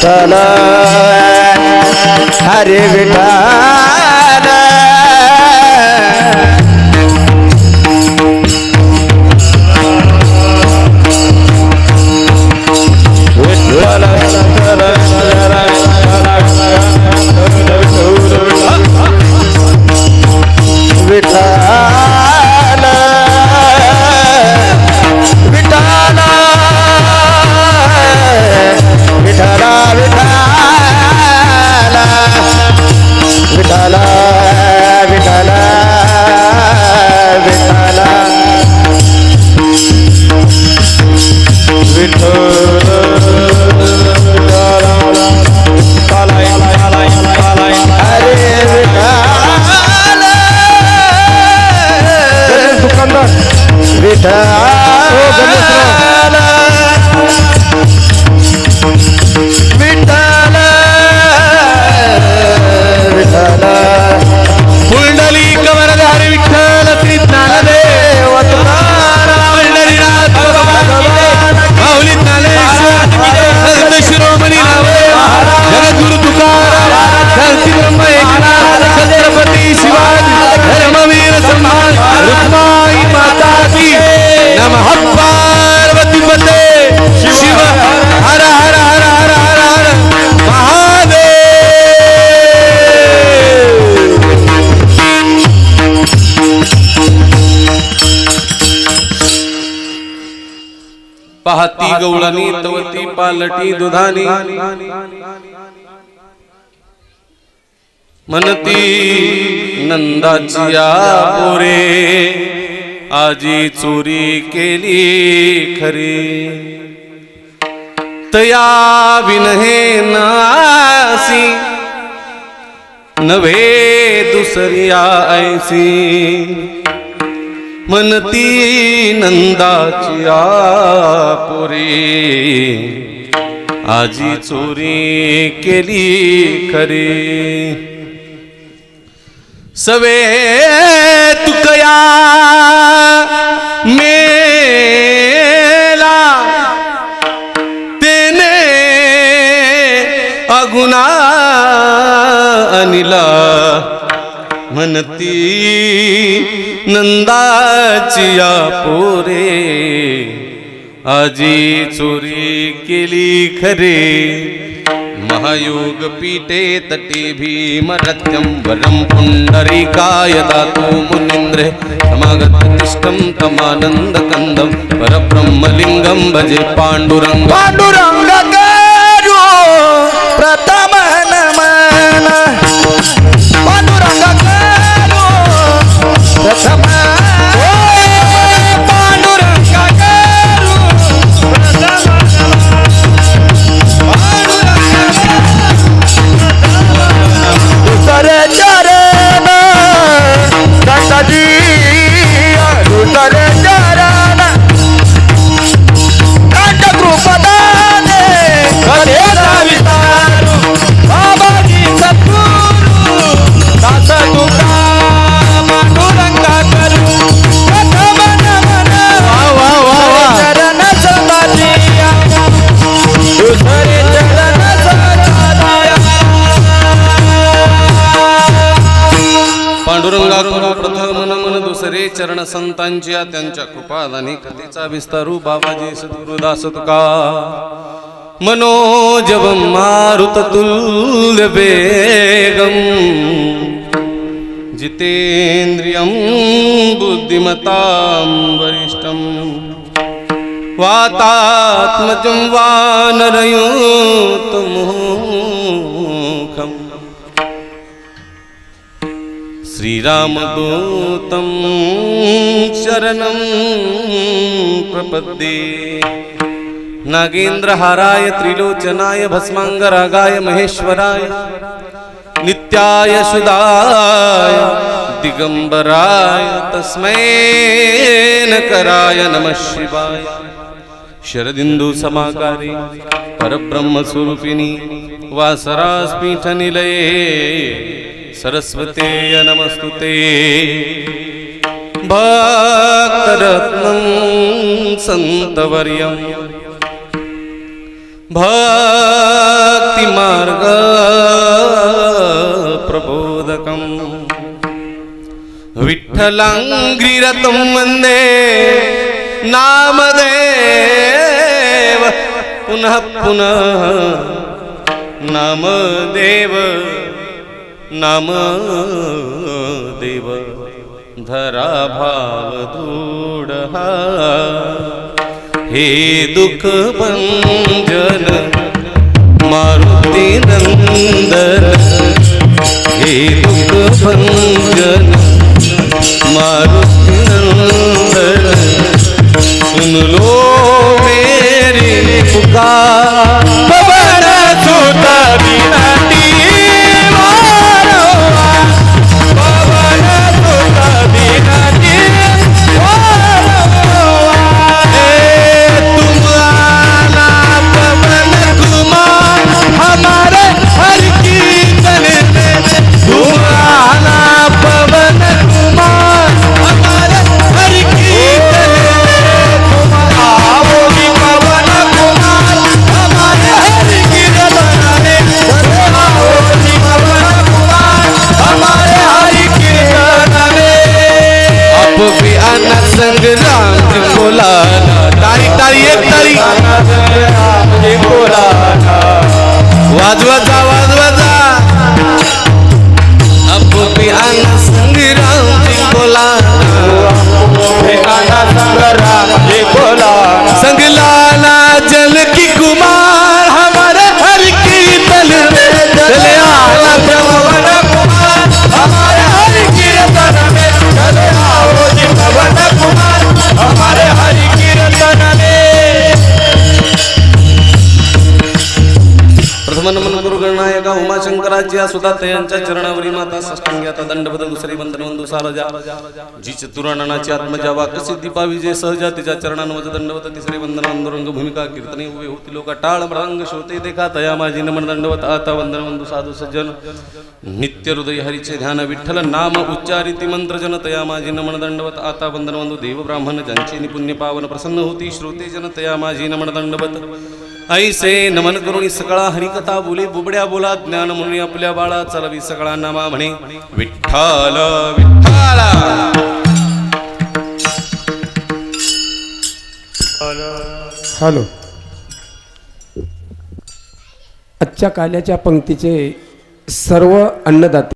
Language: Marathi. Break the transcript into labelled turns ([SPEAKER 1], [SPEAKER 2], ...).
[SPEAKER 1] विठ्ठल हरे विठ्ठल
[SPEAKER 2] पाहती गवळणी तवती पालटी दुधानी म्हणती नंदाची पोरे आजी चोरी केली खरी तया विनहे नासी नव्हे दुसरी ऐसी म्हणती नंदाची पोरे आजी चोरी केली खरी सवे तुकया मेला तेने अगुना अनिला म्हणती नंदाची पोरे आजी चोरी केली खरे महायोग पीठे तटे भीमरथ्यं वरं पुंडरीकाय दातु मुनीन्द्रे समागततिष्ठं तमानन्दकन्दं परब्रह्मलिङ्गं भजे पाण्डुरङ्ग
[SPEAKER 1] पांडुरंग करू प्रथम नमन पांडुरंग करू प्रथम
[SPEAKER 2] प्रथम नमन दुसरे चरण संतांच्या त्यांच्या कृपादानी कथेचा विस्तारू बाबाजी सद्गुरुदास तुका मनोजवं मारुततुल्य वेगं जितेन्द्रियं बुद्धिमतां वरिष्ठं वातात्मजं वानरयूतमुखम् श्रीरामदूतं शरणं प्रपद्ये नागेन्द्रहाराय त्रिलोचनाय भस्मांगरागाय महेश्वराय नित्याय सुदाय दिगंबराय तस्मै नकराय नमः शिवाय शरदिंदु समाकारी परब्रह्म स्वरूपिणी वासरास्पीठ निलये सरस्वते नमस्तुते भक्तरत्नं संतवर्यं भक्ति मार्ग प्रबोधकं विठ्ठलांघ्रिरतं वन्दे नामदेव पुनः पुनः नामदेव नामदेव धरा भाव दृढहा हे दुःख भंजन मारुती नंदन हे दुःख भंजन मारुती नंदन सुन लो मेरी पुकार पवन सुत विनती वारंवार पवन सुत विनती वारंवार तुम आना पवन कुमार हमारे हर कीर्तन में तुम आना पवन कुमार हमारे हर कीर्तन में तुम आओगी पवन कुमार हमारे हर कीर्तन में तुम आओगी पवन कुमार हमारे हर कीर्तन में अब भी आना संग राम जी बोलाना तारी तारी एक तारी राम जी बोलाना वाजवाजा वाजवाजा अब भी आना संग राम जी बोलाना आना संग राम जी बोलाना संग लाना जल की कुमार हमारे हर कीर्तन में चले आना पवन कुमार हमारे हर कीर्तन में चले आओ जी पवन कुमार हमारे हर कीर्तन में प्रथम नमन गुरु गणनायका उमाशंकराच्या सुदातयांच्या चरणावरी माता साष्टांगी आता दंडवत दुसरी वंदन वंदू सारजा जी चतुराननाची आत्मजा वाक सिद्धी पावी जे सहजा तिच्या चरणांवज दंडवत तिसरी वंदन वंदुरंग भूमिका कीर्तने उभे होती लोक टाळ मृंग श्रोते देखा तया माझी नमन दंडवत आता वंदन वंदू साधू सज्जन नित्य हृदय हरीचे ध्यान विठ्ठल नाम उच्चारिती मंत्र जन तया माझी नमन दंडवत आता वंदन वंदू देव ब्राह्मण ज्यांची निपुण्य पावन प्रसन्न होती श्रोते जन तया माझी नमन दंडवत ऐसे नमन करुणी सकळा हरिकथा बोले बुबड्या बोला ज्ञान म्हणून आपल्या बाळा चलवी सगळा नामा म्हणे विठ्ठल विठ्ठल
[SPEAKER 3] हॅलो. आजच्या काल्याच्या पंक्तीचे सर्व अन्नदाते